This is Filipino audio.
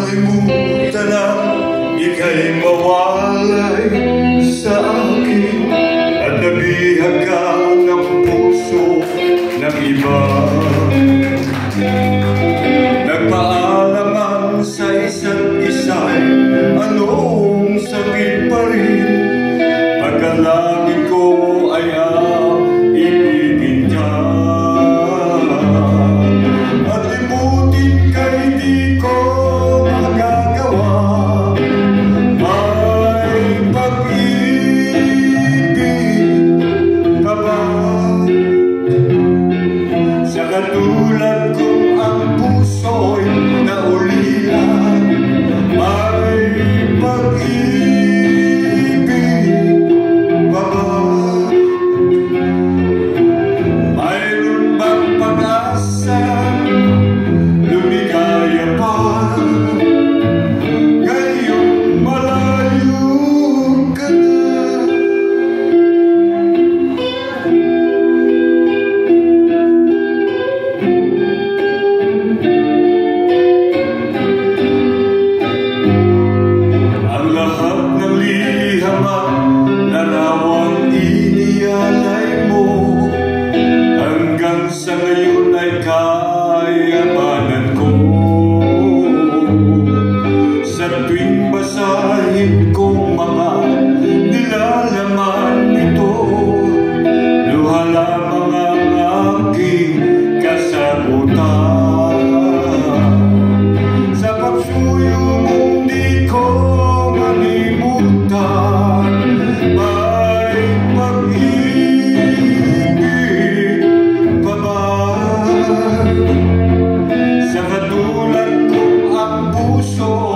makalimutan na ika'y mawalay sa akin at nabihag ka ng puso ng iba. Nagpaalaman sa isa't isa'y anong sakit pa rin pagkalangit ko ay ibigin ka. At limutin ka'y di ko magagawa. May pag-ibig ka ba sa katulad kong ang puso'y naulila? May pag-ibig ka ba? Mayroon bang pag-asa? Lumigaya pa ngayong malayo ka na. Ang lahat ng liham at larawang inialay mo hanggang sa ngayon ay kayamanan ko. Sa tuwing basahin kong mga nilalaman nito, luha lamang ang aking kasagutan. Sa pagsuyo mong di ko malimutan, may pag-ibig pa ba? Sa katulad kong ang puso